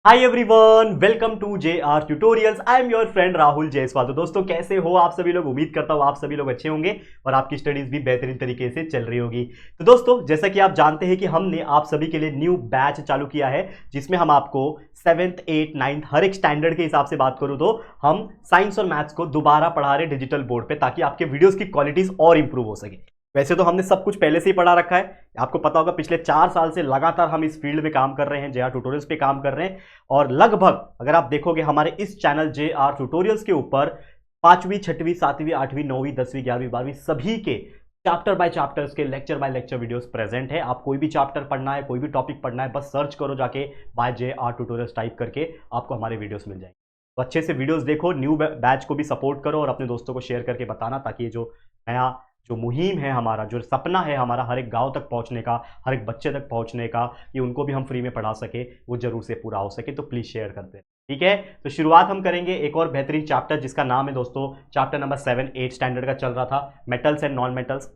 Hi everyone, welcome to J R tutorials. I am your friend Rahul Jaiswal. तो दोस्तों, कैसे हो आप सभी लोग? उम्मीद करता हूँ आप सभी लोग अच्छे होंगे और आपकी स्टडीज भी बेहतरीन तरीके से चल रही होगी। तो दोस्तों, जैसा कि आप जानते हैं कि हमने आप सभी के लिए न्यू बैच चालू किया है, जिसमें हम आपको 7th 8th 9th हर एक स्टैंडर्ड के हिसाब से बात करूँ तो हम साइंस और मैथ्स को दोबारा पढ़ा रहे डिजिटल बोर्ड पे, ताकि आपके वीडियोस की क्वालिटीज और इंप्रूव हो सके। वैसे तो हमने सब कुछ पहले से ही पढ़ा रखा है, आपको पता होगा। पिछले 4 साल से लगातार हम इस फील्ड में काम कर रहे हैं, जेआर ट्यूटोरियल्स पे काम कर रहे हैं। और लगभग अगर आप देखोगे हमारे इस चैनल जेआर ट्यूटोरियल्स के ऊपर 5वीं 6वीं 7वीं 8वीं 9वीं 10वीं 11वीं 12वीं सभी के चैप्टर बाय चैप्टर्स के lecture by lecture videos present है। आप कोई भी चैप्टर पढ़ना है, कोई भी टॉपिक पढ़ना है, बस सर्च करो जाके बाय जेआर ट्यूटोरियल्स टाइप करके, आपको हमारे वीडियोस मिल जाएंगे। तो अच्छे से वीडियोस देखो, न्यू बैच को भी सपोर्ट करो और अपने दोस्तों को शेयर करके बताना, ताकि ये जो नया जो मुहिम है, हमारा जो सपना है, हमारा हर एक गांव तक पहुंचने का, हर एक बच्चे तक पहुंचने का, कि उनको भी हम फ्री में पढ़ा सके, वो जरूर से पूरा हो सके। तो प्लीज शेयर करते हैं, ठीक है। तो शुरुआत हम करेंगे एक और बेहतरीन चैप्टर, जिसका नाम है दोस्तों चैप्टर नंबर 7 8 स्टैंडर्ड का चल रहा था, मेटल्स एंड नॉन मेटल्स।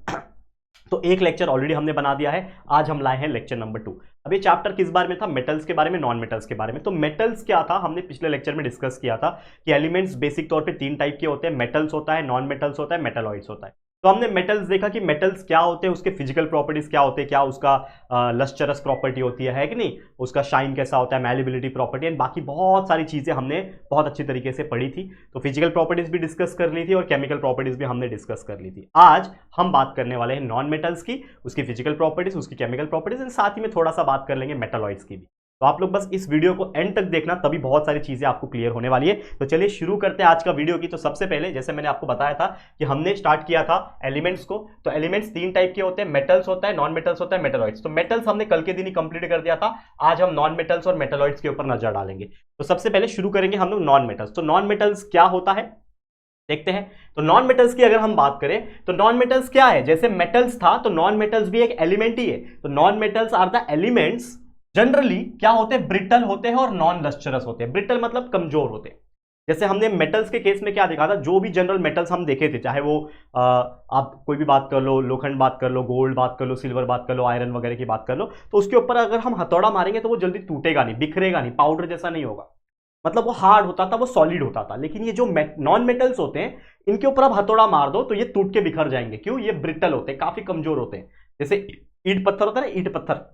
तो एक लेक्चर ऑलरेडी हमने बना दिया है, आज हम लाए हैं लेक्चर नंबर 2। अब ये चैप्टर किस बारे में था? मेटल्स के बारे में, नॉन मेटल्स के बारे में। तो मेटल्स क्या था, हमने पिछले लेक्चर में डिस्कस किया था कि एलिमेंट्स बेसिक तौर पे 3 टाइप के होते हैं, मेटल्स होता है, नॉन मेटल्स होता है, मेटालॉइड्स होता है। तो हमने मेटल्स देखा कि मेटल्स क्या होते हैं, उसके फिजिकल प्रॉपर्टीज क्या होते हैं, क्या उसका लस्चरस प्रॉपर्टी होती है कि नहीं, उसका शाइन कैसा होता है, मैलिबिलिटी प्रॉपर्टी, एंड बाकी बहुत सारी चीजें हमने बहुत अच्छी तरीके से पढ़ी थी। तो फिजिकल प्रॉपर्टीज भी डिस्कस कर ली थी और केमिकल प्रॉपर्टीज भी हमने डिस्कस कर ली थी। आज हम बात करने वाले हैं नॉन मेटल्स की, उसकी फिजिकल प्रॉपर्टीज, उसकी केमिकल प्रॉपर्टीज, एंड साथ ही में थोड़ा सा बात कर लेंगे मेटालॉइड्स की भी। तो आप लोग बस इस वीडियो को एंड तक देखना, तभी बहुत सारी चीजें आपको क्लियर होने वाली है। तो चलिए शुरू करते हैं आज का वीडियो की। तो सबसे पहले, जैसे मैंने आपको बताया था कि हमने स्टार्ट किया था एलिमेंट्स को, तो एलिमेंट्स 3 टाइप के होते हैं, मेटल्स होता है, नॉन मेटल्स होता है, मेटालॉइड्स। तो मेटल्स हमने कल के दिन ही कंप्लीट कर दिया था, आज हम नॉन मेटल्स और मेटालॉइड्स के ऊपर नजर डालेंगे। तो सबसे पहले शुरू करेंगे हम लोग नॉन मेटल्स। तो नॉन मेटल्स क्या होता है देखते हैं। तो नॉन मेटल्स की अगर हम बात करें तो नॉन मेटल्स क्या है? जैसे मेटल्स था तो नॉन मेटल्स भी एक एलिमेंट ही है। तो non metals are the elements generally क्या होते हैं, ब्रिटल होते हैं और नॉन लस्चरस होते हैं। ब्रिटल मतलब कमजोर होते हैं। जैसे हमने मेटल्स के केस में क्या देखा था, जो भी जनरल मेटल्स हम देखे थे, चाहे वो आप कोई भी बात कर लो, लोखंड बात कर लो, गोल्ड बात कर लो, सिल्वर बात कर लो, आयरन वगैरह की बात कर लो, तो उसके ऊपर अगर हम हथौड़ा मारेंगे तो वो जल्दी टूटेगा नहीं, बिखरेगा नहीं, पाउडर जैसा नहीं होगा। मतलब वो हार्ड होता था, वो सॉलिड होता था। लेकिन ये जो नॉन मेटल्स होते हैं, इनके ऊपर आप हथौड़ा मार दो तो ये टूट के बिखर जाएंगे। क्यों? ये ब्रिटल होते हैं, काफी कमजोर होते हैं। जैसे ईंट पत्थर होता है ना, ईंट पत्थर,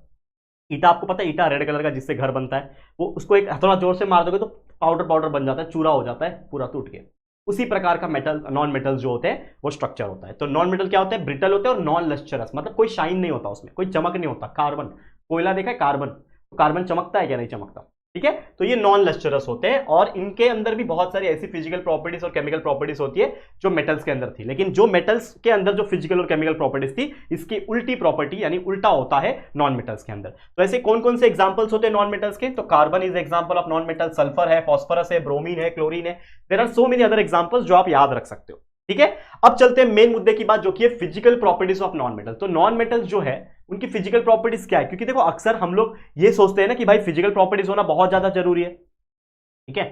ईटा आपको पता है, ईटा रेड कलर का जिससे घर बनता है, वो उसको एक हथौड़ा जोर से मार दोगे तो पाउडर पाउडर बन जाता है, चूरा हो जाता है पूरा टूट के। उसी प्रकार का मेटल नॉन मेटल्स जो होते हैं वो स्ट्रक्चर होता है। तो नॉन मेटल क्या होते हैं? ब्रिटल होते हैं और नॉन लस्चरस, मतलब कोई शाइन नहीं होता उसमें, कोई चमक नहीं होता। कार्बन, कोयला देखा है कार्बन, तो कार्बन चमकता है क्या? नहीं चमकता, ठीक है। तो ये नॉन लस्चरस होते हैं और इनके अंदर भी बहुत सारी ऐसी फिजिकल प्रॉपर्टीज और केमिकल प्रॉपर्टीज होती है जो मेटल्स के अंदर थी। लेकिन जो मेटल्स के अंदर जो फिजिकल और केमिकल प्रॉपर्टीज थी, इसकी उल्टी प्रॉपर्टी यानी उल्टा होता है नॉन मेटल्स के अंदर। तो ऐसे कौन कौन से एग्जांपल्स होते हैं नॉन मेटल्स के? तो carbon is example of non metal, sulphur है, फॉस्फोरस है, ब्रोमीन है, क्लोरीन है। There are so many other examples जो आप याद रख सकते हो, ठीक है। अब चलते हैं मेन मुद्दे की बात, जो कि है physical properties of non metal. तो नॉन मेटल्स जो है उनकी फिजिकल प्रॉपर्टीज क्या है? क्योंकि देखो अक्सर हम लोग ये सोचते हैं ना कि भाई फिजिकल प्रॉपर्टीज होना बहुत ज्यादा जरूरी है, ठीक है।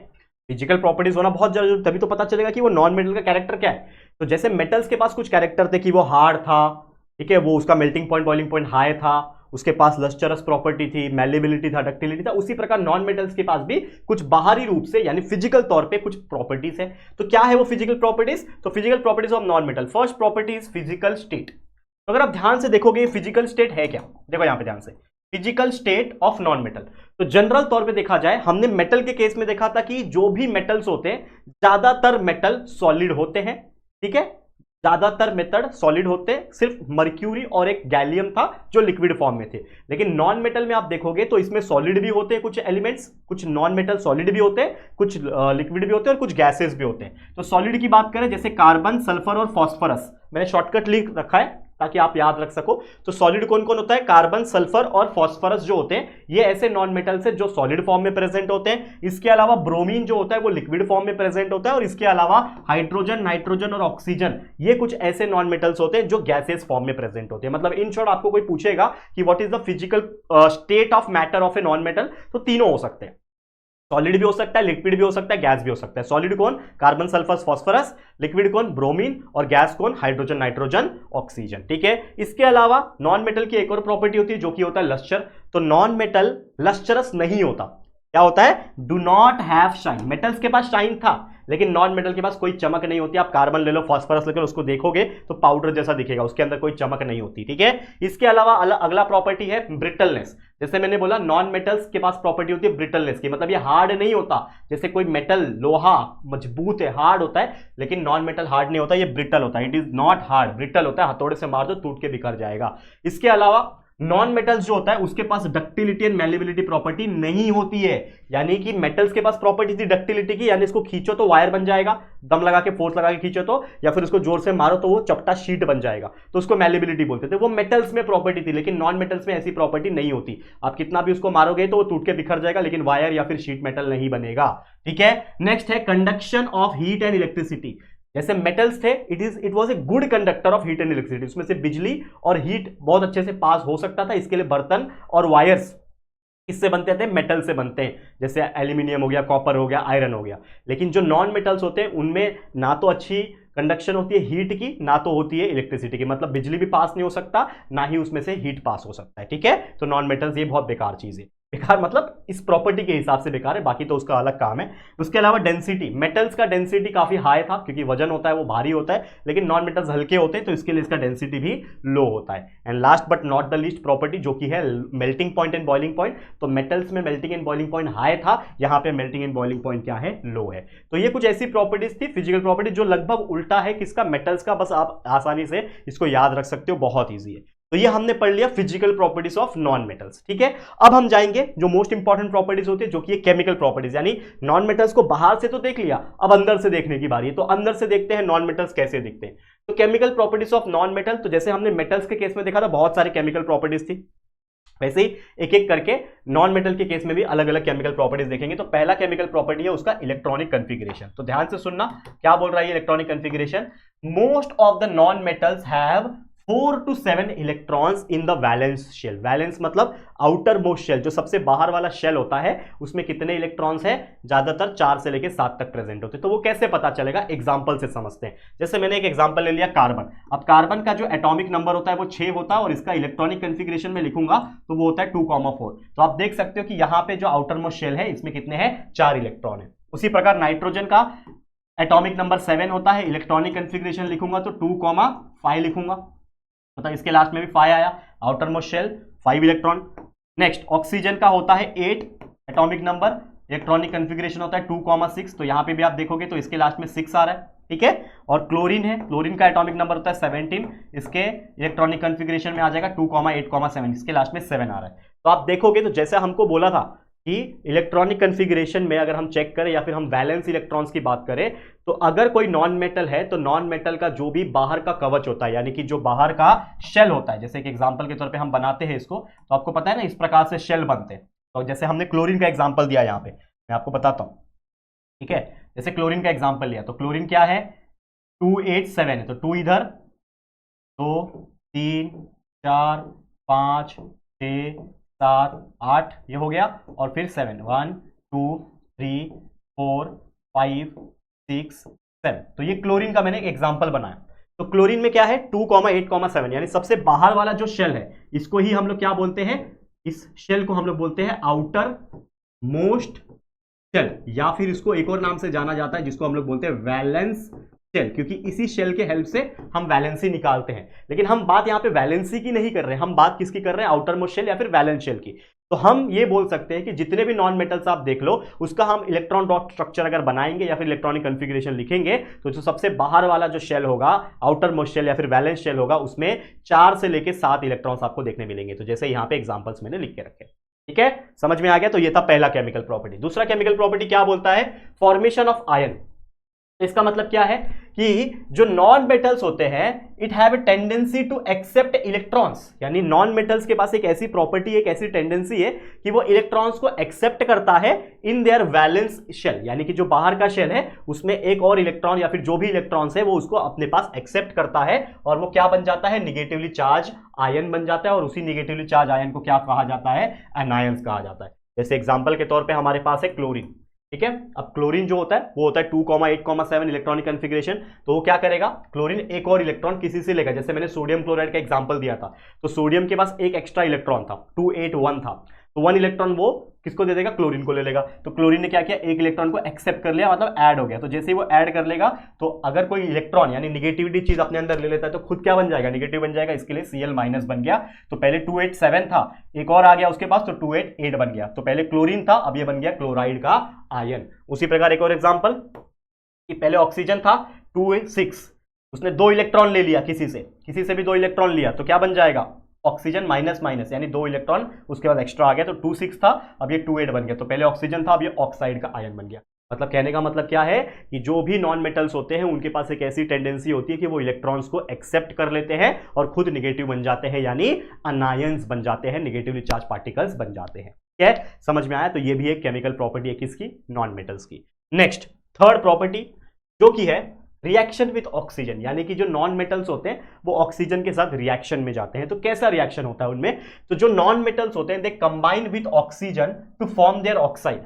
फिजिकल प्रॉपर्टीज होना बहुत जरूरी, तभी तो पता चलेगा कि वो नॉन मेटल का कैरेक्टर क्या है। तो जैसे मेटल्स के पास कुछ कैरेक्टर थे कि वो हार्ड था, ठीक है, वो उसका melting point boiling point high था, उसके पास लस्चरस प्रॉपर्टी थी, मैलेबिलिटी था, डक्टिलिटी था। उसी प्रकार नॉन मेटल्स के पास भी कुछ बाहरी रूप से यानी फिजिकल तौर पे कुछ प्रॉपर्टीज है। तो क्या है वो फिजिकल प्रॉपर्टीज? तो physical properties of non metal, first property is physical state. तो अगर आप ध्यान से देखोगे फिजिकल स्टेट है क्या, देखो यहां पे ध्यान से, physical state of non metal. तो जनरल तौर पे देखा जाए, हमने मेटल के केस में देखा था कि जो भी मेटल्स होते हैं, ज्यादातर मेटल सॉलिड होते हैं, ठीक है, ज्यादातर मेटल सॉलिड होते हैं। सिर्फ मर्क्यूरी और एक गैलियम था जो लिक्विड फॉर्म में थे। लेकिन नॉन मेटल में आप देखोगे तो इसमें सॉलिड भी होते हैं कुछ एलिमेंट्स, कुछ नॉन मेटल सॉलिड भी होते हैं, कुछ लिक्विड भी होते हैं और कुछ गैसेस भी होते हैं। तो सॉलिड की बात करें, जैसे कार्बन, सल्फर और फॉस्फोरस, मैंने शॉर्टकट लिख रखा है ताकि आप याद रख सको। तो सॉलिड कौन कौन होता है? कार्बन, सल्फर और फॉस्फोरस जो होते हैं, ये ऐसे नॉन मेटल्स है जो सॉलिड फॉर्म में प्रेजेंट होते हैं। इसके अलावा ब्रोमीन जो होता है वो लिक्विड फॉर्म में प्रेजेंट होता है, और इसके अलावा हाइड्रोजन, नाइट्रोजन और ऑक्सीजन, ये कुछ ऐसे नॉन मेटल्स होते हैं जो गैसेस फॉर्म में प्रेजेंट होते हैं। मतलब इन शॉर्ट आपको कोई पूछेगा कि what is the physical state of matter of a non metal, तो तीनों हो सकते हैं, सॉलिड भी हो सकता है, लिक्विड भी हो सकता है, गैस भी हो सकता है। सॉलिड कौन? Carbon, sulphur, phosphorus. लिक्विड कौन? ब्रोमीन। और गैस कौन? हाइड्रोजन, नाइट्रोजन, ऑक्सीजन, ठीक है। इसके अलावा नॉन मेटल की एक और प्रॉपर्टी होती है जो कि होता है लस्चर। तो नॉन मेटल लस्चरस नहीं होता, क्या होता है, do not have shine. Metals के पास शाइन था, लेकिन नॉन मेटल के पास कोई चमक नहीं होती। आप कार्बन ले लो, फास्फोरस लेकर उसको देखोगे तो पाउडर जैसा दिखेगा, उसके अंदर कोई चमक नहीं होती, ठीक है। इसके अलावा अगला प्रॉपर्टी है ब्रिटलनेस। जैसे मैंने बोला नॉन मेटल्स के पास प्रॉपर्टी होती है ब्रिटलनेस की, मतलब ये हार्ड नहीं होता। जैसे कोई मेटल लोहा मजबूत है, हार्ड होता है, लेकिन नॉन मेटल हार्ड नहीं होता, ये ब्रिटल होता है। It is not hard, brittle होता है, हथौड़े से मार दो टूट के बिखर जाएगा। इसके अलावा नॉन मेटल्स जो होता है उसके पास डक्टिलिटी एंड मैलिबिलिटी प्रॉपर्टी नहीं होती है। यानी कि मेटल्स के पास प्रॉपर्टी थी डक्टिलिटी की, यानी इसको खींचो तो वायर बन जाएगा, दम लगा के फोर्स लगा के खींचो तो, या फिर उसको जोर से मारो तो वो चपटा शीट बन जाएगा, तो उसको मैलिबिलिटी बोलते थे। वो मेटल्स में प्रॉपर्टी थी, लेकिन नॉन मेटल्स में ऐसी प्रॉपर्टी नहीं होती। आप कितना भी उसको मारोगे तो वो टूट के बिखर जाएगा, लेकिन वायर या फिर शीट मेटल नहीं बनेगा, ठीक है। नेक्स्ट है conduction of heat and electricity. जैसे मेटल्स थे, it was a good conductor of heat and electricity, उसमें से बिजली और हीट बहुत अच्छे से पास हो सकता था। इसके लिए बर्तन और वायर्स किससे बनते थे, मेटल से बनते हैं, जैसे एल्यूमिनियम हो गया, कॉपर हो गया, आयरन हो गया। लेकिन जो नॉन मेटल्स होते हैं उनमें ना तो अच्छी कंडक्शन होती है हीट की, ना तो होती है इलेक्ट्रिसिटी की, मतलब बिजली भी पास नहीं हो सकता, ना ही उसमें से हीट पास हो सकता है, ठीक है। तो नॉन मेटल्स ये बहुत बेकार चीज है, बेकार मतलब इस प्रॉपर्टी के हिसाब से बेकार है, बाकी तो उसका अलग काम है। उसके अलावा डेंसिटी, मेटल्स का डेंसिटी काफी हाई था, क्योंकि वजन होता है वो भारी होता है, लेकिन नॉन मेटल्स हल्के होते हैं, तो इसके लिए इसका डेंसिटी भी लो होता है। And last but not the least property जो कि है melting point and boiling point. तो मेटल्स में melting and boiling point high था, यहाँ पे मेल्टिंग एंड बॉइलिंग पॉइंट क्या है, लो है। तो ये कुछ ऐसी प्रॉपर्टीज थी फिजिकल प्रॉपर्टी जो लगभग उल्टा है किसका, मेटल्स का। बस आप आसानी से इसको याद रख सकते हो, बहुत ईजी है। तो ये हमने पढ़ लिया physical properties of non metals, ठीक है। अब हम जाएंगे जो मोस्ट इंपॉर्टेंट प्रॉपर्टीज होती है, जो कि केमिकल प्रॉपर्टीज, यानी नॉन मेटल्स को बाहर से तो देख लिया, अब अंदर से देखने की बारी है। तो अंदर से देखते हैं नॉन मेटल्स कैसे दिखते हैं। तो chemical properties of non metal, तो जैसे हमने मेटल्स के केस में देखा था बहुत सारी केमिकल प्रॉपर्टीज थी, वैसे ही एक एक करके नॉन मेटल के केस में भी अलग अलग केमिकल प्रॉपर्टीज देखेंगे। तो पहला केमिकल प्रॉपर्टी है उसका इलेक्ट्रॉनिक कन्फिगरेशन। तो ध्यान से सुनना क्या बोल रहा है electronic configuration. Most of the non metals have 4 to 7 electrons in the valence shell. Valence मतलब आउटर मोस्ट शेल, जो सबसे बाहर वाला शेल होता है, उसमें कितने इलेक्ट्रॉन्स है, ज्यादातर 4 से लेकर 7 तक प्रेजेंट होते हैं। तो वो कैसे पता चलेगा, एग्जांपल से समझते हैं। जैसे मैंने एक एग्जांपल ले लिया कार्बन। अब कार्बन का जो एटॉमिक नंबर होता है वो 6 होता है, और इसका इलेक्ट्रॉनिक कन्फिगरेशन में लिखूंगा तो वो होता है 2,4। तो आप देख सकते हो कि यहां पे जो आउटर मोस्ट शेल है इसमें कितने हैं, 4 इलेक्ट्रॉन है। उसी प्रकार नाइट्रोजन का एटॉमिक नंबर 7 होता है, इलेक्ट्रॉनिक कन्फिगरेशन लिखूंगा तो 2,5 लिखूंगा, मतलब इसके लास्ट में भी 5 आया, outermost shell 5 electron. Next oxygen का होता है 8 एटॉमिक नंबर, इलेक्ट्रॉनिक कन्फिगरेशन होता है 2,6, तो यहां पे भी आप देखोगे तो इसके लास्ट में 6 आ रहा है, ठीक है। और क्लोरीन है, क्लोरीन का एटॉमिक नंबर होता है 17, इसके इलेक्ट्रॉनिक कन्फिगरेशन में आ जाएगा 2,8,7, इसके लास्ट में 7 आ रहा है। तो आप देखोगे तो जैसे हमको बोला था कि इलेक्ट्रॉनिक कन्फिगरेशन में अगर हम चेक करें या फिर हम वैलेंस इलेक्ट्रॉन्स की बात करें, तो अगर कोई नॉन मेटल है तो नॉन मेटल का जो भी बाहर का कवच होता है, यानी कि जो बाहर का शेल होता है, जैसे कि एग्जांपल के तौर पे हम बनाते हैं इसको, तो आपको पता है ना इस प्रकार से शेल बनते हैं। तो जैसे हमने क्लोरीन का एग्जांपल दिया, यहाँ पे मैं आपको बताता हूं, ठीक है। जैसे क्लोरीन का एग्जांपल लिया तो क्लोरीन क्या है, 287 है, तो 2 इधर, 2 3 4 5 6 7 8 ये हो गया, और फिर 7, 1 2 3 4 5 6 7। तो ये क्लोरीन का मैंने एक एग्जांपल बनाया। तो क्लोरीन में क्या है 2,8,7, यानी सबसे बाहर वाला जो शेल है इसको ही हम लोग क्या बोलते हैं, इस शेल को हम लोग बोलते हैं आउटर मोस्ट शेल, या फिर इसको एक और नाम से जाना जाता है जिसको हम लोग बोलते हैं वैलेंस शेल, क्योंकि इसी शेल के हेल्प से हम वैलेंसी निकालते हैं। लेकिन हम बात यहाँ पे वैलेंसी की नहीं कर रहे हैं, हम बात किसकी कर रहे हैं, आउटर मोस्ट शेल या फिर वैलेंस शेल की। तो हम ये बोल सकते हैं कि जितने भी नॉन मेटल्स आप देख लो उसका हम इलेक्ट्रॉन डॉट स्ट्रक्चर अगर बनाएंगे या फिर इलेक्ट्रॉनिक कन्फिगरेशन लिखेंगे, तो जो सबसे बाहर वाला जो शेल होगा, आउटर मोस्ट शेल या फिर वैलेंस शेल होगा, उसमें 4 से लेकर 7 इलेक्ट्रॉन्स आपको देखने मिलेंगे। तो जैसे यहाँ पे एग्जांपल्स मैंने लिख के रखे, ठीक है, समझ में आ गया। तो ये था पहला केमिकल प्रॉपर्टी। दूसरा केमिकल प्रॉपर्टी क्या बोलता है, फॉर्मेशन ऑफ आयन। इसका मतलब क्या है कि जो नॉन मेटल्स होते हैं it have a tendency to accept electrons, यानी नॉन मेटल्स के पास एक ऐसी प्रॉपर्टी, एक ऐसी टेंडेंसी है कि वो इलेक्ट्रॉन्स को एक्सेप्ट करता है इन देयर वैलेंस शेल, यानी कि जो बाहर का शेल है उसमें एक और इलेक्ट्रॉन या फिर जो भी इलेक्ट्रॉन्स है वो उसको अपने पास एक्सेप्ट करता है, और वो क्या बन जाता है, निगेटिवली चार्ज आयन बन जाता है। और उसी निगेटिवली चार्ज आयन को क्या कहा जाता है, एनायंस कहा जाता है। जैसे एग्जांपल के तौर पे हमारे पास है क्लोरीन, ठीक है। अब क्लोरीन जो होता है वो होता है 2,8,7 इलेक्ट्रॉनिक कन्फिगरेशन। तो वो क्या करेगा, क्लोरीन एक और इलेक्ट्रॉन किसी से लेगा। जैसे मैंने सोडियम क्लोराइड का एग्जांपल दिया था, तो सोडियम के पास एक एक्स्ट्रा इलेक्ट्रॉन था, 281 था, तो 1 इलेक्ट्रॉन वो किसको दे देगा, क्लोरीन को ले लेगा। तो क्लोरीन ने क्या किया, एक इलेक्ट्रॉन को एक्सेप्ट कर लिया, मतलब ऐड हो गया। तो जैसे ही वो ऐड कर लेगा तो अगर कोई इलेक्ट्रॉन यानी निगेटिविटी चीज अपने अंदर ले लेता है तो खुद क्या बन जाएगा, निगेटिव बन जाएगा। इसके लिए Cl- बन गया। तो पहले 287 था, एक और आ गया उसके पास तो 288 बन गया। तो पहले क्लोरीन था, अब ये बन गया क्लोराइड का आयन। उसी प्रकार एक और एग्जांपल कि पहले ऑक्सीजन था 286, उसने 2 इलेक्ट्रॉन ले लिया, किसी से भी 2 इलेक्ट्रॉन लिया तो क्या बन जाएगा, ऑक्सीजन माइनस माइनस यानी 2 इलेक्ट्रॉन उसके बाद एक्स्ट्रा आ गया। तो 26 था, अब ये 28 बन गया। तो पहले ऑक्सीजन था, अब ये ऑक्साइड का आयन बन गया। मतलब कहने का मतलब क्या है कि जो भी नॉन मेटल्स होते हैं उनके पास एक ऐसी टेंडेंसी होती है कि वो इलेक्ट्रॉन्स को एक्सेप्ट कर लेते हैं और खुद निगेटिव बन जाते हैं, यानी अनायंस बन जाते हैं, निगेटिवली चार्ज पार्टिकल्स बन जाते हैं। ठीक है, समझ में आया। तो ये भी एक केमिकल प्रॉपर्टी है किसकी, नॉन मेटल्स की। नेक्स्ट थर्ड प्रॉपर्टी जो कि है रिएक्शन विथ ऑक्सीजन, यानी कि जो नॉन मेटल्स होते हैं वो ऑक्सीजन के साथ रिएक्शन में जाते हैं। तो कैसा रिएक्शन होता है उनमें, तो जो नॉन मेटल्स होते हैं they combine with oxygen to form their oxide,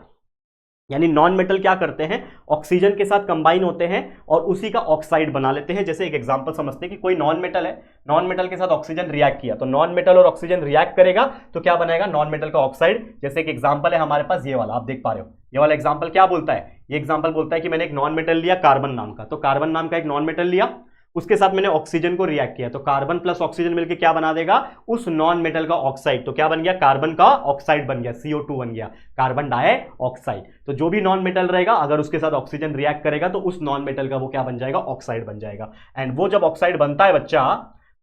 यानी नॉन मेटल क्या करते हैं, ऑक्सीजन के साथ कंबाइन होते हैं और उसी का ऑक्साइड बना लेते हैं। जैसे एक एग्जांपल समझते हैं कि कोई नॉन मेटल है, नॉन मेटल के साथ ऑक्सीजन रिएक्ट किया तो नॉन मेटल और ऑक्सीजन रिएक्ट करेगा तो क्या बनाएगा, नॉन मेटल का ऑक्साइड। जैसे एक एग्जांपल है हमारे पास ये वाला, आप देख पा रहे हो, ये वाला एग्जांपल क्या बोलता है, ये एग्जांपल बोलता है कि मैंने एक नॉन मेटल लिया कार्बन नाम का, तो कार्बन नाम का एक नॉन मेटल लिया, उसके साथ मैंने ऑक्सीजन को रिएक्ट किया तो कार्बन प्लस ऑक्सीजन मिलकर क्या बना देगा, उस नॉन मेटल का ऑक्साइड। तो क्या बन गया, कार्बन का ऑक्साइड बन गया, CO2 बन गया, कार्बन डाइऑक्साइड। तो जो भी नॉन मेटल रहेगा अगर उसके साथ ऑक्सीजन रिएक्ट करेगा तो उस नॉन मेटल का वो क्या बन जाएगा, ऑक्साइड बन जाएगा। एंड वो जब ऑक्साइड बनता है बच्चा,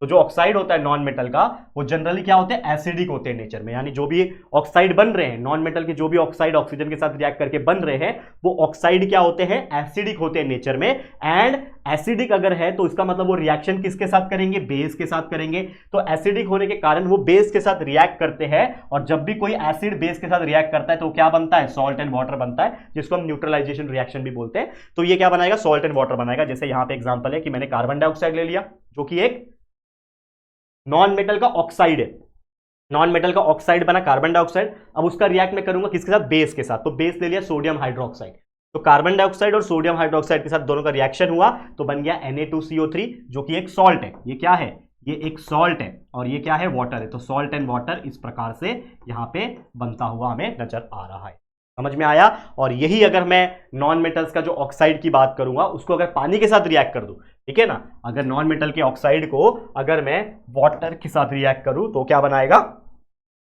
तो जो ऑक्साइड होता है नॉन मेटल का वो जनरली क्या होते हैं, एसिडिक होते हैं नेचर में, यानी जो भी ऑक्साइड बन रहे हैं नॉन मेटल के, जो भी ऑक्साइड ऑक्सीजन के साथ रिएक्ट करके बन रहे हैं वो ऑक्साइड क्या होते हैं, एसिडिक होते हैं नेचर में। एंड एसिडिक अगर है तो इसका मतलब वो रिएक्शन किसके साथ करेंगे, बेस के साथ करेंगे। तो एसिडिक होने के कारण वो बेस के साथ रिएक्ट करते हैं और जब भी कोई एसिड बेस के साथ रिएक्ट करता है तो क्या बनता है, सॉल्ट एंड वाटर बनता है, जिसको हम न्यूट्रलाइजेशन रिएक्शन भी बोलते हैं। तो ये क्या बनाएगा, सॉल्ट एंड वाटर बनाएगा। जैसे यहां पे एग्जांपल है कि मैंने कार्बन डाइऑक्साइड ले लिया जो कि एक नॉन मेटल का ऑक्साइड है, नॉन मेटल का ऑक्साइड बना कार्बन डाइऑक्साइड। अब उसका रिएक्ट मैं करूंगा किसके साथ, बेस के साथ। तो बेस ले लिया सोडियम हाइड्रोक्साइड, तो कार्बन डाइऑक्साइड और सोडियम हाइड्रोक्साइड के साथ दोनों का रिएक्शन हुआ तो बन गया Na2CO3 जो कि एक सॉल्ट है। ये क्या है, ये एक सॉल्ट है और ये क्या है, वाटर है। तो सॉल्ट एंड वाटर इस प्रकार से यहां पे बनता हुआ हमें नजर आ रहा है। समझ में आया। और यही अगर मैं नॉन मेटल्स का जो ऑक्साइड की बात करूंगा उसको अगर पानी के साथ रिएक्ट कर दूं, ठीक है ना, अगर नॉन मेटल के ऑक्साइड को अगर मैं वाटर के साथ रिएक्ट करूं तो क्या बनाएगा,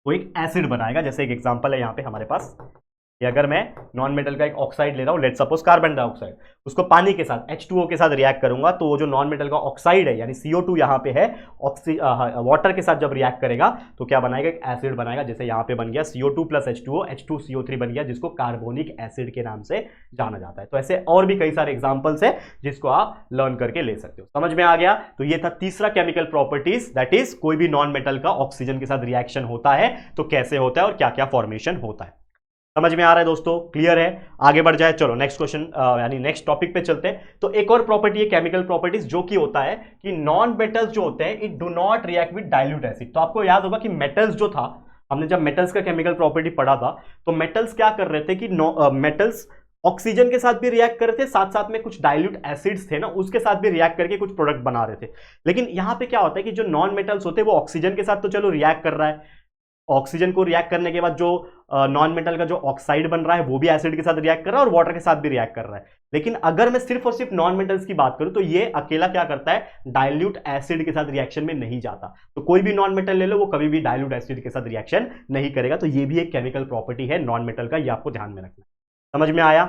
वो एक एसिड बनाएगा। जैसे एक एग्जांपल है यहां पे हमारे पास, कि अगर मैं नॉन मेटल का एक ऑक्साइड ले रहा हूं, लेट सपोज कार्बन डाइऑक्साइड, उसको पानी के साथ H2O के साथ रिएक्ट करूंगा तो वो जो नॉन मेटल का ऑक्साइड है यानी CO2 यहां पे है, वाटर के साथ जब रिएक्ट करेगा तो क्या बनाएगा, एक एसिड बनाएगा। जैसे यहां पे बन गया CO2 प्लस H2O, H2CO3 बन गया, जिसको कार्बोनिक एसिड के नाम से जाना जाता है। तो ऐसे और भी कई सारे एग्जाम्पल्स है जिसको आप लर्न करके ले सकते हो। समझ में आ गया। तो ये था तीसरा केमिकल प्रॉपर्टीज, दैट इज कोई भी नॉन मेटल का ऑक्सीजन के साथ रिएक्शन होता है तो कैसे होता है और क्या क्या फॉर्मेशन होता है। समझ में आ रहा है दोस्तों, क्लियर है। आगे बढ़ जाए, चलो नेक्स्ट क्वेश्चन यानी नेक्स्ट टॉपिक पे चलते हैं। तो एक और प्रॉपर्टी है केमिकल प्रॉपर्टीज जो कि होता है कि नॉन मेटल्स जो होते हैं it do not react with dilute acid. तो आपको याद होगा कि मेटल्स जो था, हमने जब मेटल्स का केमिकल प्रॉपर्टी पढ़ा था तो मेटल्स क्या कर रहे थे कि मेटल्स ऑक्सीजन के साथ भी रिएक्ट कर रहे थे, साथ साथ में कुछ डाइल्यूट एसिड्स थे ना उसके साथ भी रिएक्ट करके कुछ प्रोडक्ट बना रहे थे। लेकिन यहां पे क्या होता है कि जो नॉन मेटल्स होते हैं वो ऑक्सीजन के साथ तो चलो रिएक्ट कर रहा है, ऑक्सीजन को रिएक्ट करने के बाद जो नॉन मेटल का जो ऑक्साइड बन रहा है वो भी एसिड के साथ रिएक्ट कर रहा है और वाटर के साथ भी रिएक्ट कर रहा है। लेकिन अगर मैं सिर्फ और सिर्फ नॉन मेटल्स की बात करूं तो ये अकेला क्या करता है, डाइल्यूट एसिड के साथ रिएक्शन में नहीं जाता। तो कोई भी नॉन मेटल ले लो वो कभी भी डाइल्यूट एसिड के साथ रिएक्शन नहीं करेगा। तो ये भी एक केमिकल प्रॉपर्टी है नॉन मेटल का, ये आपको ध्यान में रखना है। समझ में आया।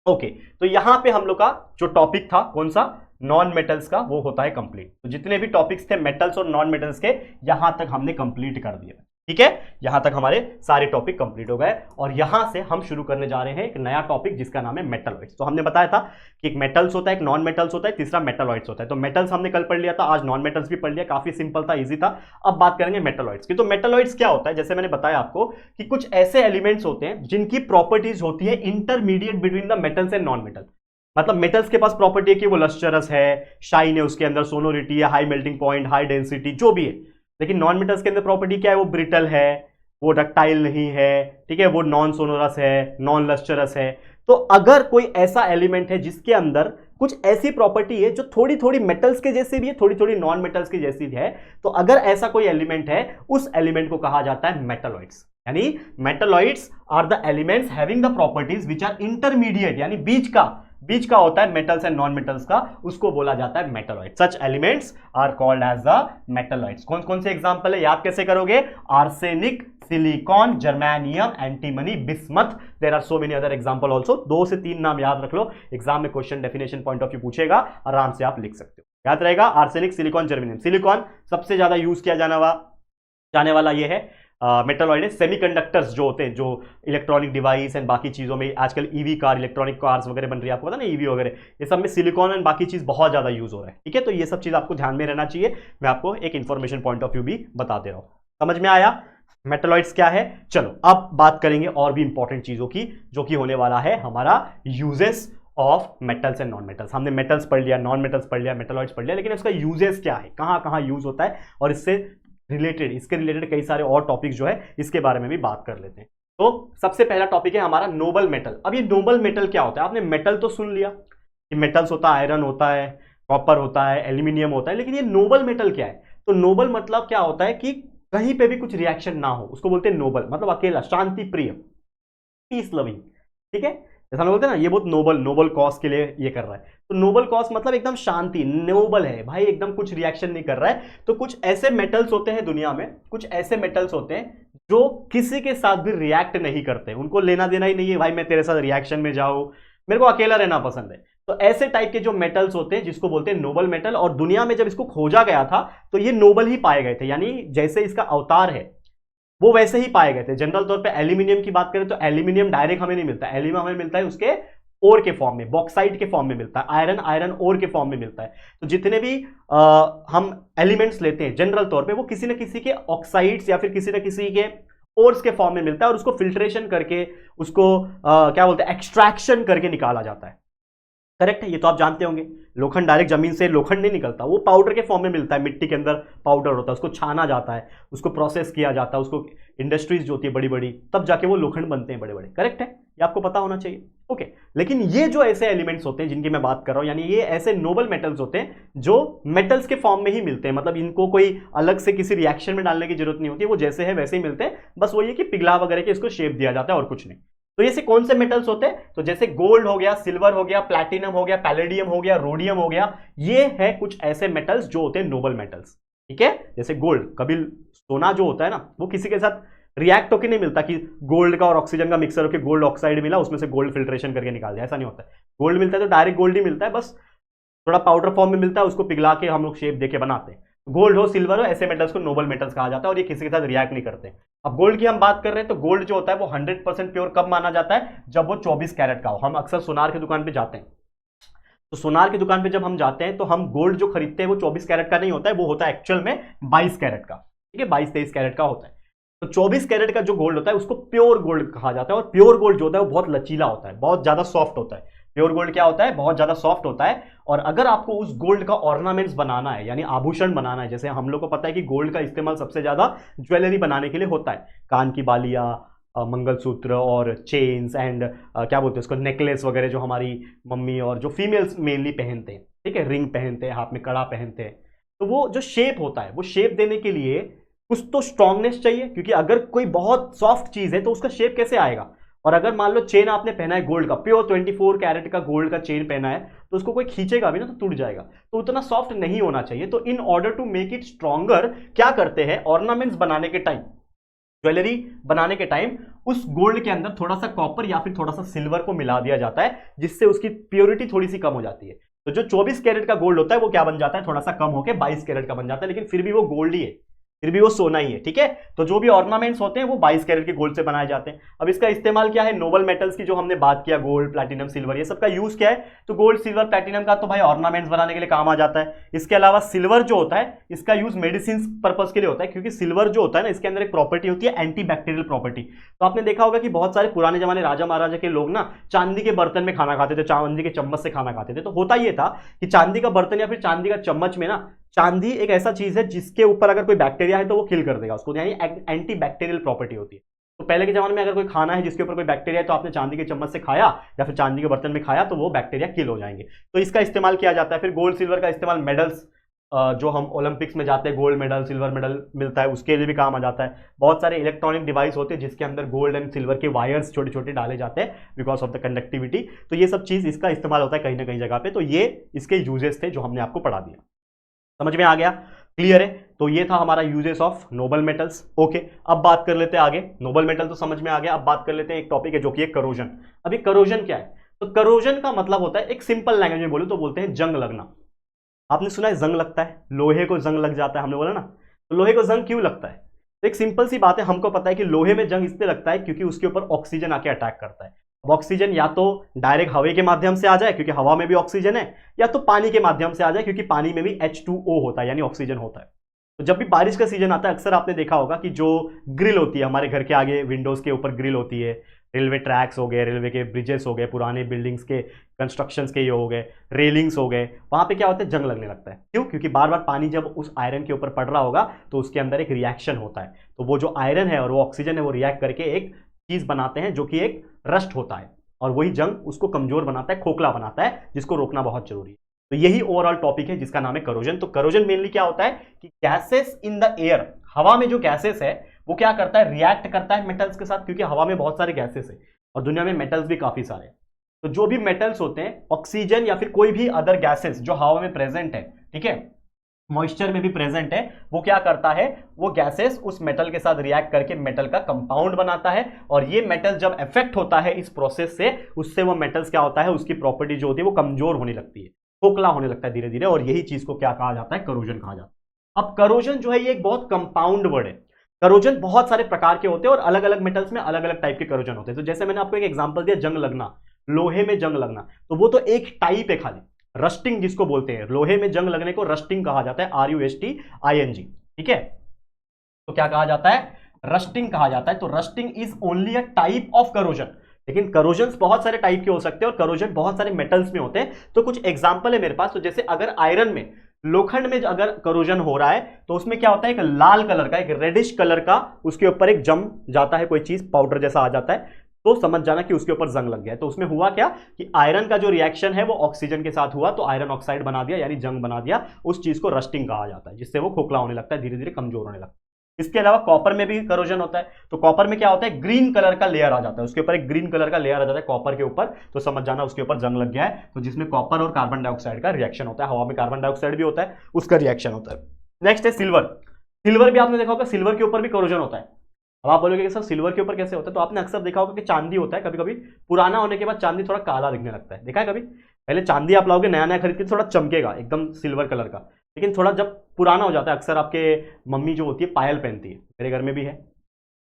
ओके, तो यहां पे हम लोग का जो टॉपिक था कौन सा, नॉन मेटल्स का, वो होता है कंप्लीट। तो जितने भी टॉपिक्स थे मेटल्स और नॉन मेटल्स के यहां तक हमने कंप्लीट कर दिया। ठीक है, यहां तक हमारे सारे टॉपिक कंप्लीट हो गए और यहां से हम शुरू करने जा रहे हैं एक नया टॉपिक जिसका नाम है मेटलॉइड्स। तो हमने बताया था कि एक मेटल्स होता है, एक नॉन मेटल्स होता है, तीसरा मेटलॉइड्स होता है। तो मेटल्स हमने कल पढ़ लिया था, आज नॉन मेटल्स भी पढ़ लिया, काफी सिंपल था, इजी था। अब बात करेंगे मेटलॉइड्स की। तो मेटलॉइड्स क्या होता है, जैसे मैंने बताया आपको कि कुछ ऐसे एलिमेंट्स होते हैं जिनकी प्रॉपर्टीज होती है intermediate between the metals and non metal. मतलब मेटल्स के पास प्रॉपर्टी है कि वो लस्टरस है, शाइन है, उसके अंदर सोनोरिटी है, high melting point, high density, जो भी है। लेकिन नॉन मेटल्स के अंदर प्रॉपर्टी क्या है, वो ब्रिटल है, वो डक्टाइल नहीं है, ठीक है, वो नॉन सोनोरस है, नॉन लस्टरस है। तो अगर कोई ऐसा एलिमेंट है जिसके अंदर कुछ ऐसी प्रॉपर्टी है जो थोड़ी थोड़ी मेटल्स के जैसी भी है, थोड़ी थोड़ी नॉन मेटल्स की जैसी है, तो अगर ऐसा कोई एलिमेंट है उस एलिमेंट को कहा जाता है मेटलॉइड्स। यानी metalloids are the elements having the properties which are intermediate, यानी बीच का होता है मेटल्स एंड नॉन मेटल्स का, उसको बोला जाता है metalloid. Such elements are called as the metalloids. कौन कौन से एग्जांपल है, याद कैसे करोगे? Arsenic, silicon, germanium, antimony, bismuth. There are so many other example also. 2 से 3 नाम याद रख लो, एग्जाम में question definition point of view पूछेगा, आराम से आप लिख सकते हो, याद रहेगा। Arsenic, silicon, germanium. सिलिकॉन सबसे ज्यादा यूज किया जाने वाला ये है मेटलॉइड है। सेमीकंडक्टर्स जो होते हैं, जो इलेक्ट्रॉनिक डिवाइस एंड बाकी चीजों में, आजकल ईवी कार, इलेक्ट्रॉनिक कार्स वगैरह बन रही है, आपको पता ना ईवी वगैरह, ये सब में सिलिकॉन एंड बाकी चीज बहुत ज्यादा यूज हो रहा है, ठीक है। तो ये सब चीज आपको ध्यान में रहना चाहिए, मैं आपको एक इंफॉर्मेशन पॉइंट ऑफ व्यू भी बता दे रहा हूं। समझ में आया मेटलॉइड्स क्या है? चलो अब बात करेंगे और भी इंपॉर्टेंट चीजों की, जो कि होने वाला है हमारा uses of metals and non metals. हमने मेटल्स पढ़ लिया, नॉन मेटल्स पढ़ लिया, मेटलॉइड्स पढ़ लिया, लेकिन इसका यूजेस क्या है, कहां कहां यूज होता है, और इसके रिलेटेड कई सारे और टॉपिक जो है, इसके बारे में भी बात कर लेते हैं। तो सबसे पहला टॉपिक है हमारा नोबल मेटल। अब ये नोबल मेटल क्या होता है? आपने मेटल तो सुन लिया कि मेटल्स होता है, आयरन होता है, कॉपर होता है, एल्यूमिनियम होता है, लेकिन ये नोबल मेटल क्या है? तो नोबल मतलब क्या होता है कि कहीं पे भी कुछ रिएक्शन ना हो, उसको बोलते हैं नोबल, मतलब अकेला, शांति प्रिय, पीस लविंग, ठीक है। जैसा हम बोलते हैं ना, ये बहुत नोबल कॉज के लिए ये कर रहा है, तो नोबल कॉज मतलब एकदम शांति, नोबल है भाई, एकदम कुछ रिएक्शन नहीं कर रहा है। तो कुछ ऐसे मेटल्स होते हैं दुनिया में, कुछ ऐसे मेटल्स होते हैं जो किसी के साथ भी रिएक्ट नहीं करते, उनको लेना देना ही नहीं है भाई मैं तेरे साथ रिएक्शन में जाऊं, मेरे को अकेला रहना पसंद है। तो ऐसे टाइप के जो मेटल्स होते हैं जिसको बोलते हैं नोबल मेटल, और दुनिया में जब इसको खोजा गया था तो ये नोबल ही पाए गए थे, यानी जैसे इसका अवतार है वो वैसे ही पाए गए थे। जनरल तौर पे एल्यूमिनियम की बात करें तो एल्यूमिनियम डायरेक्ट हमें नहीं मिलता, एल्यूमिनियम हमें मिलता है उसके ओर के फॉर्म में, बॉक्साइट के फॉर्म में मिलता है, आयरन ओर के फॉर्म में मिलता है। तो जितने भी हम एलिमेंट्स लेते हैं जनरल तौर पे, वो किसी न किसी के ऑक्साइड्स या फिर किसी न किसी के ओर्स के फॉर्म में मिलता है, और उसको फिल्ट्रेशन करके, उसको क्या बोलते हैं, एक्सट्रैक्शन करके निकाला जाता है। करेक्ट है, ये तो आप जानते होंगे। लोखंड डायरेक्ट जमीन से लोखंड नहीं निकलता, वो पाउडर के फॉर्म में मिलता है, मिट्टी के अंदर पाउडर होता है, उसको छाना जाता है, उसको प्रोसेस किया जाता है, उसको इंडस्ट्रीज जो होती है बड़ी बड़ी, तब जाके वो लोखंड बनते हैं बड़े बड़े। करेक्ट है, ये आपको पता होना चाहिए। ओके, लेकिन ये जो ऐसे एलिमेंट्स होते हैं जिनकी मैं बात कर रहा हूं, यानी ये ऐसे नोबल मेटल्स होते हैं जो मेटल्स के फॉर्म में ही मिलते हैं, मतलब इनको कोई अलग से किसी रिएक्शन में डालने की जरूरत नहीं होती, वो जैसे है वैसे ही मिलते हैं, बस वो ये कि पिघला वगैरह के इसको शेप दिया जाता है और कुछ नहीं। तो ये कौन से मेटल्स होते हैं? तो जैसे गोल्ड हो गया, सिल्वर हो गया, प्लैटिनम हो गया, पैलेडियम हो गया, रोडियम हो गया, ये है कुछ ऐसे मेटल्स जो होते हैं नोबल मेटल्स, ठीक है। जैसे गोल्ड, कभी सोना जो होता है ना, वो किसी के साथ रिएक्ट होकर नहीं मिलता कि गोल्ड का और ऑक्सीजन का मिक्सर होकर गोल्ड ऑक्साइड मिला, उसमें से गोल्ड फिल्ट्रेशन करके निकाल दिया, ऐसा नहीं होता है। गोल्ड मिलता है तो डायरेक्ट गोल्ड ही मिलता है, बस थोड़ा पाउडर फॉर्म में मिलता है, उसको पिघला के हम लोग शेप देके बनाते हैं। गोल्ड हो, सिल्वर हो, ऐसे मेटल्स को नोबल मेटल्स कहा जाता है, और ये किसी के साथ रिएक्ट नहीं करते। अब गोल्ड की हम बात कर रहे हैं, तो गोल्ड जो होता है वो 100% प्योर कब माना जाता है? जब वो 24 कैरेट का हो। हम अक्सर सोनार की दुकान पे जाते हैं, तो सोनार की दुकान पे जब हम जाते हैं तो हम गोल्ड जो खरीदते हैं वो 24 कैरेट का नहीं होता है, वो होता है एक्चुअल में 22 कैरेट का, ठीक है, 22-23 कैरेट का होता है। तो 24 कैरेट का जो गोल्ड होता है उसको प्योर गोल्ड कहा जाता है, और प्योर गोल्ड जो होता है वो बहुत लचीला होता है, बहुत ज्यादा सॉफ्ट होता है। प्योर गोल्ड क्या होता है? बहुत ज्यादा सॉफ्ट होता है। और अगर आपको उस गोल्ड का ऑर्नामेंट्स बनाना है, यानी आभूषण बनाना है, जैसे हम लोग को पता है कि गोल्ड का इस्तेमाल सबसे ज्यादा ज्वेलरी बनाने के लिए होता है, कान की बालियां, मंगलसूत्र और चेन्स एंड क्या बोलते हैं उसको, नेकलेस वगैरह, जो हमारी मम्मी और जो फीमेल्स मेनली पहनते हैं, ठीक है, रिंग पहनते हैं, हाथ में कड़ा पहनते हैं। तो वो जो शेप होता है, वो शेप देने के लिए कुछ तो स्ट्रांगनेस चाहिए, क्योंकि अगर कोई बहुत सॉफ्ट चीज है तो उसका शेप कैसे आएगा। और अगर मान लो चेन आपने पहना है गोल्ड का, प्योर 24 कैरेट का गोल्ड का चेन पहना है, तो उसको कोई खींचेगा भी ना तो टूट जाएगा, तो उतना सॉफ्ट नहीं होना चाहिए। तो in order to make it stronger क्या करते हैं, ऑर्नामेंट्स बनाने के टाइम, ज्वेलरी बनाने के टाइम, उस गोल्ड के अंदर थोड़ा सा कॉपर या फिर थोड़ा सा सिल्वर को मिला दिया जाता है, जिससे उसकी प्योरिटी थोड़ी सी कम हो जाती है। तो जो 24 कैरेट का गोल्ड होता है वो क्या बन जाता है, थोड़ा सा कम होकर 22 कैरेट का बन जाता है, लेकिन फिर भी वो गोल्ड ही है, फिर भी वो सोना ही है, ठीक है। तो जो भी ऑर्नामेंट्स होते हैं वो 22 कैरेट के गोल्ड से बनाए जाते हैं। अब इसका इस्तेमाल क्या है, नोबल मेटल्स की जो हमने बात किया, गोल्ड, प्लैटिनम, सिल्वर, ये सब का यूज क्या है, तो गोल्ड, सिल्वर, प्लैटिनम का तो भाई ऑर्नामेंट्स बनाने के लिए काम आ जाता है। इसके अलावा सिल्वर जो होता है इसका यूज मेडिसिन पर्पज के लिए होता है, क्योंकि सिल्वर जो होता है ना, इसके अंदर एक प्रॉपर्टी होती है एंटी बैक्टीरियल प्रॉपर्टी। तो आपने देखा होगा कि बहुत सारे पुराने जमाने राजा महाराजा के लोग ना चांदी के बर्तन में खाना खाते थे, चांदी के चम्मच से खाना खाते थे। तो होता ये था कि चांदी का बर्तन या फिर चांदी का चम्मच में ना, चांदी एक ऐसा चीज है जिसके ऊपर अगर कोई बैक्टीरिया है तो वो किल कर देगा उसको, यानी एंटी बैक्टीरियल प्रॉपर्टी होती है। तो पहले के जमाने में अगर कोई खाना है जिसके ऊपर कोई बैक्टीरिया है, तो आपने चांदी के चम्मच से खाया या फिर चांदी के बर्तन में खाया, तो वो बैक्टीरिया किल हो जाएंगे। तो इसका इस्तेमाल किया जाता है। फिर गोल्ड, सिल्वर का इस्तेमाल मेडल्स जो हम ओलंपिक्स में जाते हैं गोल्ड मेडल सिल्वर मेडल मिलता है उसके लिए भी काम आ जाता है। बहुत सारे इलेक्ट्रॉनिक डिवाइस होते हैं जिसके अंदर गोल्ड एंड सिल्वर के वायर्स छोटे छोटे डाले जाते हैं बिकॉज ऑफ द कंडक्टिविटी। तो ये सब चीज़ इसका इस्तेमाल होता है कहीं ना कहीं जगह पे। तो ये इसके यूजेस थे जो हमने आपको पढ़ा दिया। समझ में आ गया? क्लियर है? तो ये था हमारा uses of noble metals. Okay, अब बात कर लेते हैं आगे। नोबल मेटल तो समझ में आ गया, अब बात कर लेते हैं एक टॉपिक है जो कि है करोजन। अभी करोजन क्या है? तो करोजन का मतलब होता है, एक सिंपल लैंग्वेज में बोलूं तो बोलते हैं जंग लगना। आपने सुना है जंग लगता है, लोहे को जंग लग जाता है, हमने बोला ना। तो लोहे को जंग क्यों लगता है? तो एक सिंपल सी बात है, हमको पता है कि लोहे में जंग इसलिए लगता है क्योंकि उसके ऊपर ऑक्सीजन आके अटैक करता है। अब ऑक्सीजन या तो डायरेक्ट हवा के माध्यम से आ जाए क्योंकि हवा में भी ऑक्सीजन है, या तो पानी के माध्यम से आ जाए क्योंकि पानी में भी H2O होता है यानी ऑक्सीजन होता है। तो जब भी बारिश का सीजन आता है अक्सर आपने देखा होगा कि जो ग्रिल होती है हमारे घर के आगे, विंडोज के ऊपर ग्रिल होती है, रेलवे ट्रैक्स हो गए, रेलवे के ब्रिजेस हो गए, पुराने बिल्डिंग्स के कंस्ट्रक्शंस के ये हो गए, रेलिंग्स हो गए, वहां पे क्या होता है? जंग लगने लगता है। क्यों? क्योंकि बार बार पानी जब उस आयरन के ऊपर पड़ रहा होगा तो उसके अंदर एक रिएक्शन होता है। तो वो जो आयरन है और वो ऑक्सीजन है वो रिएक्ट करके एक चीज बनाते हैं जो कि एक रस्ट होता है, और वही जंग उसको कमजोर बनाता है, खोखला बनाता है, जिसको रोकना बहुत जरूरी है। तो यही ओवरऑल टॉपिक है जिसका नाम है करोजन। तो करोजन मेनली क्या होता है कि गैसेस इन द एयर, हवा में जो गैसेस है वो क्या करता है? रिएक्ट करता है मेटल्स के साथ, क्योंकि हवा में बहुत सारे गैसेस है और दुनिया में मेटल्स भी काफी सारे। तो जो भी मेटल्स होते हैं, ऑक्सीजन या फिर कोई भी अदर गैसेस जो हवा में प्रेजेंट है, ठीक है, मॉइस्चर में भी प्रेजेंट है, वो क्या करता है? वो गैसेस उस मेटल के साथ रिएक्ट करके मेटल का कंपाउंड बनाता है, और ये मेटल जब इफेक्ट होता है इस प्रोसेस से, उससे वो मेटल्स क्या होता है? उसकी प्रॉपर्टी जो होती है वो कमजोर होने लगती है, खोखला होने लगता है धीरे धीरे, और यही चीज को क्या कहा जाता है? करोजन कहा जाता है। अब करोजन जो है ये एक बहुत कंपाउंड वर्ड है। करोजन बहुत सारे प्रकार के होते हैं और अलग अलग मेटल्स में अलग अलग टाइप के करोजन होते हैं। तो जैसे मैंने आपको एक एग्जांपल दिया, जंग लगना, लोहे में जंग लगना, तो वो तो एक टाइप है खाली। रस्टिंग जिसको बोलते हैं, लोहे में जंग लगने को रस्टिंग कहा जाता है, RUSTING, ठीक है। तो क्या कहा जाता है? रस्टिंग कहा जाता है। तो rusting is only a type of corrosion. लेकिन करोजन बहुत सारे टाइप के हो सकते हैं और करोजन बहुत सारे मेटल्स में होते हैं। तो कुछ एग्जांपल है मेरे पास। तो जैसे अगर आयरन में, लोखंड में अगर करोजन हो रहा है तो उसमें क्या होता है? एक लाल कलर का, एक रेडिश कलर का उसके ऊपर एक जम जाता है, कोई चीज पाउडर जैसा आ जाता है, तो समझ जाना कि उसके ऊपर जंग लग गया है। तो उसमें हुआ क्या कि आयरन का जो रिएक्शन है वो ऑक्सीजन के साथ हुआ, तो आयरन ऑक्साइड बना दिया यानी जंग बना दिया। उस चीज को रस्टिंग कहा जाता है, जिससे वो खोखला होने लगता है, धीरे धीरे कमजोर होने लगता है। इसके अलावा कॉपर में भी करोजन होता है। तो कॉपर में क्या होता है? ग्रीन कलर का लेयर आ जाता है, उसके ऊपर एक ग्रीन कलर का लेयर आ जाता है कॉपर के ऊपर, तो समझ जाना उसके ऊपर जंग लग गया है। तो जिसमें कॉपर और कार्बन डाइऑक्साइड का रिएक्शन होता है, हवा में कार्बन डाइऑक्साइड भी होता है, उसका रिएक्शन होता है। नेक्स्ट है सिल्वर। सिल्वर भी आपने देखा होगा, सिल्वर के ऊपर भी करोजन होता है। अब आप बोलोगे कि सर सिल्वर के ऊपर कैसे होता है? तो आपने अक्सर देखा होगा कि चांदी होता है, कभी कभी पुराना होने के बाद चांदी थोड़ा काला दिखने लगता है। देखा है कभी? पहले चांदी आप लाओगे नया नया खरीद के थोड़ा चमकेगा एकदम सिल्वर कलर का, लेकिन थोड़ा जब पुराना हो जाता है, अक्सर आपके मम्मी जो होती है पायल पहनती है, मेरे घर में भी है,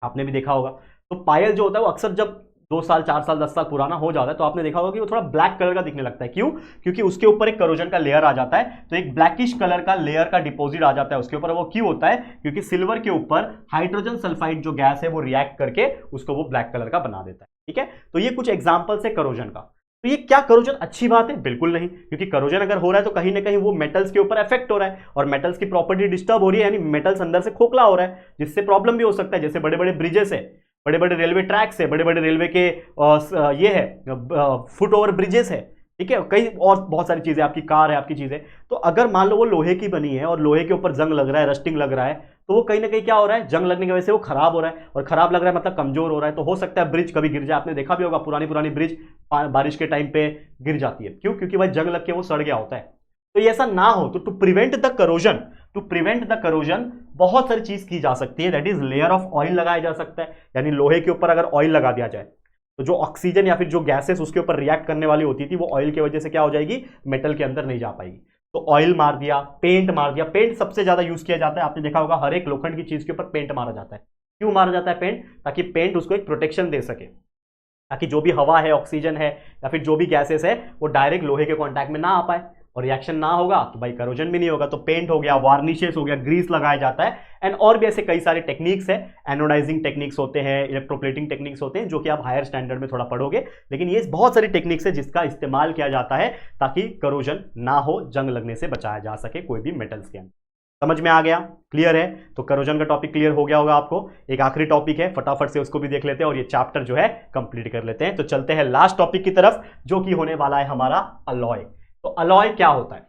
आपने भी देखा होगा। तो पायल जो होता है वो अक्सर जब 2 साल 4 साल 10 साल पुराना हो जाता है तो आपने देखा होगा कि वो थोड़ा ब्लैक कलर का दिखने लगता है। क्यों? क्योंकि उसके ऊपर एक करोजन का लेयर आ जाता है, तो एक ब्लैकिश कलर का लेयर का डिपॉजिट आ जाता है उसके ऊपर। वो क्यों होता है? क्योंकि सिल्वर के ऊपर हाइड्रोजन सल्फाइड जो गैस है वो रिएक्ट करके उसको वो ब्लैक कलर का बना देता है, ठीक है। तो ये कुछ एग्जाम्पल्स है करोजन का। तो ये क्या करोजन अच्छी बात है? बिल्कुल नहीं, क्योंकि करोजन अगर हो रहा है तो कहीं ना कहीं वो मेटल्स के ऊपर इफेक्ट हो रहा है और मेटल्स की प्रॉपर्टी डिस्टर्ब हो रही है, यानी मेटल्स अंदर से खोखला हो रहा है, जिससे प्रॉब्लम भी हो सकता है। जैसे बड़े बड़े ब्रिजेस है, बड़े बड़े रेलवे ट्रैक्स है, बड़े बड़े रेलवे के ये है फुट ओवर ब्रिजेस है, ठीक है, कई और बहुत सारी चीजें, आपकी कार है, आपकी चीजें। तो अगर मान लो वो लोहे की बनी है और लोहे के ऊपर जंग लग रहा है, रस्टिंग लग रहा है, तो वो कहीं ना कहीं क्या हो रहा है? जंग लगने की वजह से वो खराब हो रहा है, और खराब लग रहा है मतलब कमजोर हो रहा है। तो हो सकता है ब्रिज कभी गिर जाए। आपने देखा भी होगा पुरानी पुरानी ब्रिज बारिश के टाइम पे गिर जाती है। क्यों? क्योंकि भाई जंग लग के वो सड़ गया होता है। तो ये ऐसा ना हो, तो टू प्रिवेंट द करोजन बहुत सारी चीज की जा सकती है। That is layer of oil लगाया जा सकता है, यानी लोहे के ऊपर अगर ऑयल लगा दिया जाए तो जो ऑक्सीजन या फिर जो गैसेस उसके ऊपर रिएक्ट करने वाली होती थी वो ऑयल की वजह से क्या हो जाएगी? मेटल के अंदर नहीं जा पाएगी। तो ऑयल मार दिया, पेंट मार दिया। पेंट सबसे ज्यादा यूज किया जाता है, आपने देखा होगा हर एक लोखंड की चीज के ऊपर पेंट मारा जाता है। क्यों मारा जाता है पेंट? ताकि पेंट उसको एक प्रोटेक्शन दे सके, ताकि जो भी हवा है, ऑक्सीजन है या फिर जो भी गैसेस है वो डायरेक्ट लोहे के कांटेक्ट में ना आ पाए, और रिएक्शन ना होगा तो भाई करोजन भी नहीं होगा। तो पेंट हो गया, वार्निशेस हो गया, ग्रीस लगाया जाता है, एंड और भी ऐसे कई सारे टेक्निक्स है। एनोडाइजिंग टेक्निक्स होते हैं, इलेक्ट्रोप्लेटिंग टेक्निक्स होते हैं, जो कि आप हायर स्टैंडर्ड में थोड़ा पढ़ोगे। लेकिन ये बहुत सारी टेक्निक्स है जिसका इस्तेमाल किया जाता है ताकि करोजन ना हो, जंग लगने से बचाया जा सके कोई भी मेटल्स के अंदर। समझ में आ गया? क्लियर है? तो करोजन का टॉपिक क्लियर हो गया होगा आपको। एक आखिरी टॉपिक है, फटाफट से उसको भी देख लेते हैं और ये चैप्टर जो है कंप्लीट कर लेते हैं। तो चलते हैं लास्ट टॉपिक की तरफ, जो कि होने वाला है हमारा अलॉय। तो अलॉय क्या होता है?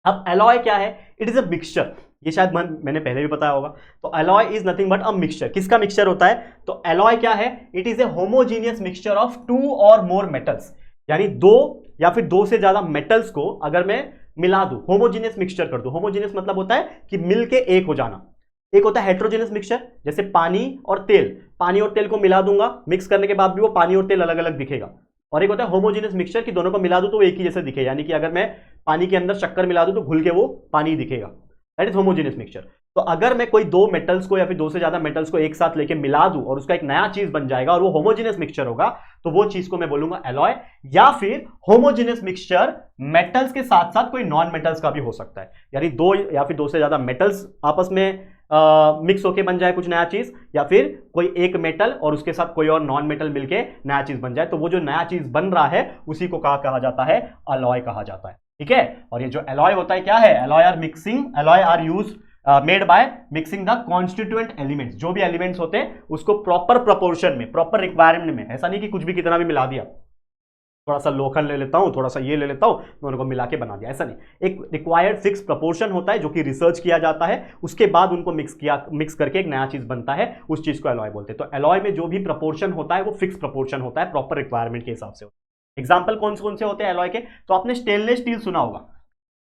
अब एलॉय क्या है? It is a mixture. ये शायद मैंने पहले भी बताया होगा। तो alloy is nothing but a mixture. किसका मिक्सचर होता है? तो एलॉय क्या है? It is a homogeneous mixture of 2 और मोर मेटल्स, यानी 2 या फिर 2 से ज्यादा मेटल्स को अगर मैं मिला दूं, होमोजीनियस मिक्सचर कर दूं। होमोजीनियस मतलब होता है कि मिलके एक हो जाना। एक होता है हेट्रोजेनियस मिक्सचर, जैसे पानी और तेल, पानी और तेल को मिला दूंगा, मिक्स करने के बाद भी वो पानी और तेल अलग अलग दिखेगा। और एक होता है होमोजेनियस मिक्सचर कि दोनों को मिला दूं तो एक ही जैसे दिखे, यानी कि अगर मैं पानी के अंदर शक्कर मिला दूं तो घुल के वो पानी दिखेगा। That is homogeneous mixture. तो अगर मैं कोई 2 मेटल्स को या फिर 2 से ज्यादा मेटल्स को एक साथ लेके मिला दूं और उसका एक नया चीज बन जाएगा और वो होमोजेनियस मिक्सचर होगा, तो वो चीज को मैं बोलूंगा एलॉय। या फिर होमोजेनियस मिक्सचर मेटल्स के साथ साथ कोई नॉन मेटल्स का भी हो सकता है, यानी 2 या फिर 2 से ज्यादा मेटल्स आपस में मिक्स होके बन जाए कुछ नया चीज, या फिर कोई एक मेटल और उसके साथ कोई और नॉन मेटल मिलके नया चीज बन जाए। तो वो जो नया चीज बन रहा है उसी को कहा जाता है? अलॉय कहा जाता है। ठीक है। और ये जो एलॉय होता है क्या है? Alloy are mixing, alloy are use made by mixing the constituent elements. जो भी एलिमेंट्स होते हैं उसको प्रॉपर प्रोपोर्शन में, प्रॉपर रिक्वायरमेंट में, ऐसा नहीं कि कुछ भी कितना भी मिला दिया, थोड़ा सा लोखंड ले लेता हूं, थोड़ा सा ये ले लेता हूं, मैं उनको मिला के बना दिया, ऐसा नहीं। एक रिक्वायर्ड फिक्स प्रोपोर्शन होता है जो कि रिसर्च किया जाता है, उसके बाद उनको मिक्स करके एक नया चीज बनता है, उस चीज को एलॉय बोलते हैं। तो एलॉय में जो भी प्रोपोर्शन होता है वो फिक्स प्रोपोर्शन होता है, प्रॉपर रिक्वायरमेंट के हिसाब से। एग्जाम्पल कौन से होते हैं एलॉय के? तो आपने स्टेनलेस स्टील सुना होगा,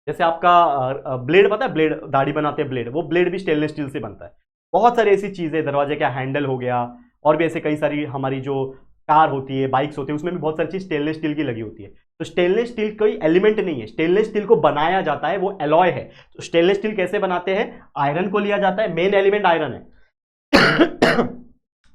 जैसे आपका ब्लेड पता है, ब्लेड दाढ़ी बनाते हैं ब्लेड, वो ब्लेड भी स्टेनलेस स्टील से बनता है। बहुत सारी ऐसी चीजें, दरवाजे का हैंडल हो गया, और भी ऐसे कई सारी हमारी जो कार होती है, बाइक्स होती है, उसमें भी बहुत सारी चीज स्टेनलेस स्टील की लगी होती है। तो स्टेनलेस स्टील कोई एलिमेंट नहीं है, स्टेनलेस स्टील को बनाया जाता है, वो एलॉय है। तो स्टेनलेस स्टील कैसे बनाते हैं? आयरन को लिया जाता है, मेन एलिमेंट आयरन है।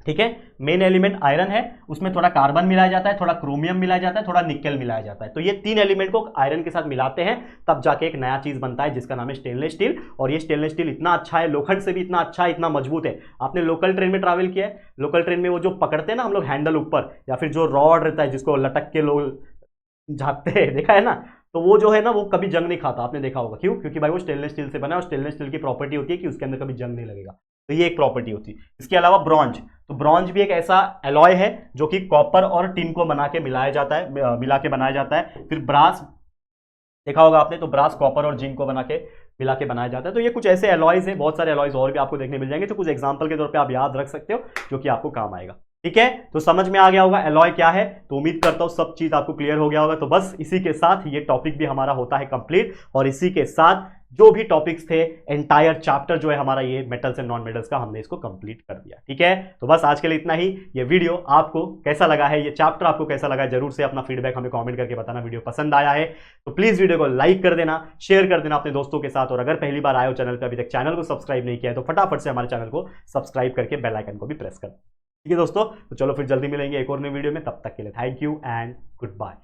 ठीक है, मेन एलिमेंट आयरन है, उसमें थोड़ा कार्बन मिलाया जाता है, थोड़ा क्रोमियम मिलाया जाता है, थोड़ा निकेल मिलाया जाता है। तो ये 3 एलिमेंट को आयरन के साथ मिलाते हैं, तब जाके एक नया चीज बनता है जिसका नाम है स्टेनलेस स्टील। और ये स्टेनलेस स्टील इतना अच्छा है, लोखंड से भी इतना अच्छा है, इतना मजबूत है। आपने लोकल ट्रेन में ट्रैवल किया है? लोकल ट्रेन में वो जो पकड़ते हैं ना हम लोग हैंडल ऊपर, या फिर जो रॉड रहता है जिसको लटक के लोग झाँकते हैं, देखा है ना? तो वो जो है ना, वो कभी जंग नहीं खाता, आपने देखा होगा। क्यों? क्योंकि भाई वो स्टेनलेस स्टील से बना है, और स्टेनलेस स्टील की प्रॉपर्टी होती है कि उसके अंदर कभी जंग नहीं लगेगा। तो ये एक प्रॉपर्टी होती है। इसके अलावा ब्रॉन्ज, तो ब्रॉन्ज भी एक ऐसा एलॉय है जो कि कॉपर और टिन को बना के मिलाया जाता है, मिला के बनाया जाता है। फिर ब्रास देखा होगा आपने, तो ब्रास कॉपर और जिंक को बना के मिला के बनाया जाता है। तो ये कुछ ऐसे एलॉयज हैं, बहुत सारे एलॉयज और भी आपको देखने मिल जाएंगे, तो कुछ एग्जांपल के तौर पे आप याद रख सकते हो जो कि आपको काम आएगा। ठीक है, तो समझ में आ गया होगा एलॉय क्या है। तो उम्मीद करता हूं सब चीज आपको क्लियर हो गया होगा। तो बस इसी के साथ ये टॉपिक भी हमारा होता है कंप्लीट, और इसी के साथ जो भी टॉपिक्स थे, एंटायर चैप्टर जो है हमारा ये मेटल्स एंड नॉन मेटल्स का, हमने इसको कंप्लीट कर दिया। ठीक है, तो बस आज के लिए इतना ही। ये वीडियो आपको कैसा लगा है, ये चैप्टर आपको कैसा लगा, जरूर से अपना फीडबैक हमें कमेंट करके बताना। वीडियो पसंद आया है तो प्लीज वीडियो को लाइक कर देना, शेयर कर देना अपने दोस्तों के साथ, और अगर पहली बार आए हो चैनल पर, अभी तक चैनल को सब्सक्राइब नहीं किया है, तो फटाफट से हमारे चैनल को सब्सक्राइब करके बेल आइकन को भी प्रेस कर। ठीक है दोस्तों, तो चलो फिर जल्दी मिलेंगे एक और नई वीडियो में। तब तक के लिए thank you and good bye.